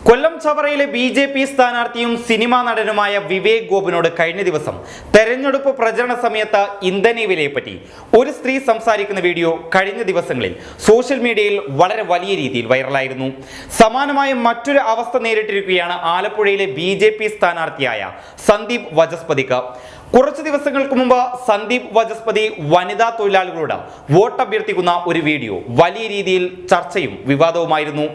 കൊല്ലം ചവറയിലെ BJP. സ്ഥാനാർത്ഥിയും cinema നടനുമായ വിവേക് ഗോപനോട് കഴിഞ്ഞ ദിവസം തെരഞ്ഞെടുപ്പ് പ്രചരണ സമയത്ത് ഇന്ധനവിലയെപ്പറ്റി ഒരു സ്ത്രീ സംസാരിക്കുന്ന വീഡിയോ കഴിഞ്ഞ ദിവസങ്ങളിൽ സോഷ്യൽ മീഡിയയിൽ വളരെ വലിയ രീതിയിൽ വൈറലായിരുന്നു. സമാനമായ മറ്റൊരു അവസ്ഥ നേരിട്ടിരിക്കുകയാണ് ആലപ്പുഴയിലെ ബി.ജെ.പി. സ്ഥാനാർത്ഥിയായ സന്ദീപ് വചസ്പതിക്ക്. കുറച്ചു ദിവസങ്ങൾക്ക് മുമ്പ് സന്ദീപ് വചസ്പതി വനിതാ തൊഴിലാളികളോട് വോട്ട് അഭ്യർത്ഥിക്കുന്ന ഒരു വീഡിയോ വലിയ രീതിയിൽ ചർച്ചയും വിവാദവുമായിരുന്നു.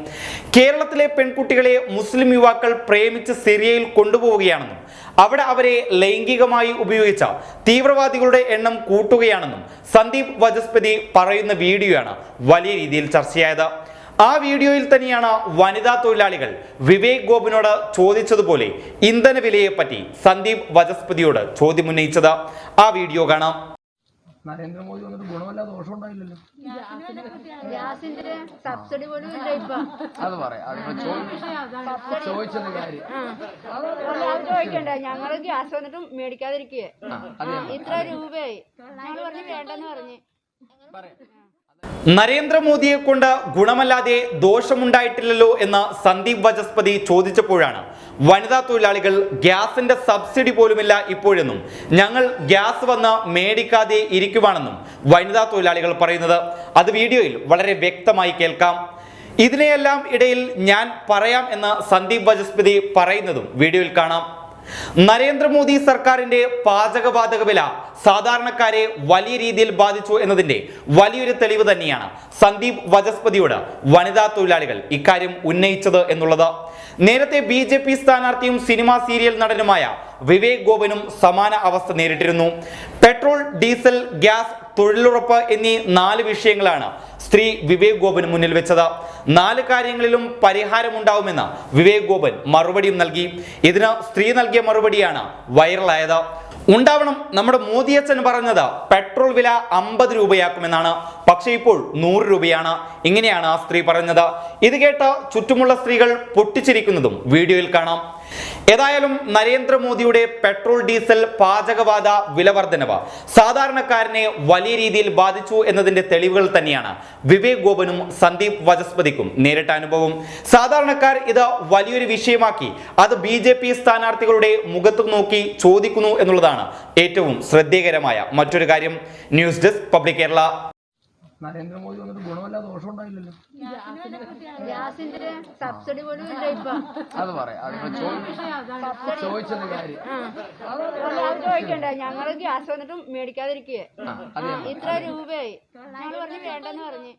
കേരളത്തിലെ പെൺകുട്ടികളെ മുസ്ലിം യുവാക്കൾ പ്രേമിച്ച് സിറിയയിൽ കൊണ്ടുപോവുകയാണെന്നും അവിടെ അവരെ ലൈംഗികമായി ഉപയോഗിച്ച തീവ്രവാദികളുടെ എണ്ണം കൂട്ടുകയാണെന്നും സന്ദീപ് വചസ്പതി പറയുന്ന വീഡിയോയാണ് വലിയ രീതിയിൽ ചർച്ചയായത്. ആ വീഡിയോയിൽ തന്നെയാണ് വനിതാ തൊഴിലാളികൾ വിവേക് ഗോപനോട് ചോദിച്ചതുപോലെ ഇന്ധനവിലയെപ്പറ്റി സന്ദീപ് വചസ്പതിയോട് ചോദ്യമുന്നയിച്ചത്. ആ വീഡിയോ കാണാം. നരേന്ദ്രമോദി വന്നിട്ട് ഗുണമല്ല ദോഷം ഉണ്ടായില്ലല്ലോ. ഗ്യാസിന്റെ സബ്സിഡി പോലും ഇല്ല ഇപ്പൊ. അത് പറയാം, ചോദിച്ചത് കാര്യം ചോദിക്കണ്ടേ? ഞങ്ങള് ഗ്യാസ് വന്നിട്ട് മേടിക്കാതിരിക്കേ ഇത്ര രൂപയായി. ഞങ്ങൾ പറഞ്ഞു വേണ്ടെന്ന് പറഞ്ഞ്. നരേന്ദ്രമോദിയെ കൊണ്ട് ഗുണമല്ലാതെ ദോഷമുണ്ടായിട്ടില്ലല്ലോ എന്ന് സന്ദീപ് വചസ്പതി ചോദിച്ചപ്പോഴാണ് വനിതാ തൊഴിലാളികൾ ഗ്യാസിന്റെ സബ്സിഡി പോലുമില്ല ഇപ്പോഴെന്നും ഞങ്ങൾ ഗ്യാസ് വന്ന് മേടിക്കാതെ ഇരിക്കുവാണെന്നും വനിതാ തൊഴിലാളികൾ പറയുന്നത്. അത് വീഡിയോയിൽ വളരെ വ്യക്തമായി കേൾക്കാം. ഇതിനെയെല്ലാം ഇടയിൽ ഞാൻ പറയാം എന്ന് സന്ദീപ് വചസ്പതി പറയുന്നതും വീഡിയോയിൽ കാണാം. നരേന്ദ്രമോദി സർക്കാരിന്റെ പാചകവാതക വില സാധാരണക്കാരെ വലിയ രീതിയിൽ ബാധിച്ചു എന്നതിന്റെ വലിയൊരു തെളിവ് തന്നെയാണ് സന്ദീപ് വചസ്പതിയോട് വനിതാ തൊഴിലാളികൾ ഇക്കാര്യം ഉന്നയിച്ചത് എന്നുള്ളത്. നേരത്തെ ബി.ജെ.പി. സ്ഥാനാർത്ഥിയും സിനിമാ സീരിയൽ നടനുമായ വിവേക് ഗോപനും സമാന അവസ്ഥ നേരിട്ടിരുന്നു. പെട്രോൾ, ഡീസൽ, ഗ്യാസ്, തൊഴിലുറപ്പ് എന്നീ 4 വിഷയങ്ങളാണ് സ്ത്രീ വിവേക് ഗോപന് മുന്നിൽ വെച്ചത്. 4 കാര്യങ്ങളിലും പരിഹാരമുണ്ടാവുമെന്ന് വിവേക് ഗോപൻ മറുപടിയും നൽകി. ഇതിന് സ്ത്രീ നൽകിയ മറുപടിയാണ് വൈറലായത്. ഉണ്ടാവണം. നമ്മുടെ മോദിയച്ഛൻ പറഞ്ഞത് പെട്രോൾ വില 50 രൂപയാക്കുമെന്നാണ്, പക്ഷേ ഇപ്പോൾ 100 രൂപയാണ്. ഇങ്ങനെയാണ് ആ സ്ത്രീ പറഞ്ഞത്. ഇത് കേട്ട് ചുറ്റുമുള്ള സ്ത്രീകൾ പൊട്ടിച്ചിരിക്കുന്നതും വീഡിയോയിൽ കാണാം. ഏതായാലും നരേന്ദ്രമോദിയുടെ പെട്രോൾ, ഡീസൽ, പാചകവാത വില വർധനവ് സാധാരണക്കാരനെ വലിയ രീതിയിൽ ബാധിച്ചു എന്നതിന്റെ തെളിവുകൾ തന്നെയാണ് വിവേക് ഗോപനും സന്ദീപ് വചസ്പതിക്കും നേരിട്ട അനുഭവം. സാധാരണക്കാർ ഇത് വലിയൊരു വിഷയമാക്കി അത് ബി.ജെ.പി. സ്ഥാനാർത്ഥികളുടെ മുഖത്ത് നോക്കി ചോദിക്കുന്നു എന്നുള്ളതാണ് ഏറ്റവും ശ്രദ്ധേയകരമായ മറ്റൊരു കാര്യം. News desk public Kerala. Narendra Modi വന്നിട്ട് ഗുണമല്ല ദോഷം ഉണ്ടായില്ലല്ലോ. ഗ്യാസിന്റെ സബ്സിഡി പോലും ഇല്ല ഇപ്പൊ. അത് പറയാം, ചോദിച്ചത് കാര്യം ചോദിക്കണ്ടേ? ഞങ്ങള് ഗ്യാസ് വന്നിട്ട് മേടിക്കാതിരിക്കേ ഇത്ര രൂപയായി. ഞങ്ങൾ പറഞ്ഞു വേണ്ടെന്ന് പറഞ്ഞ്.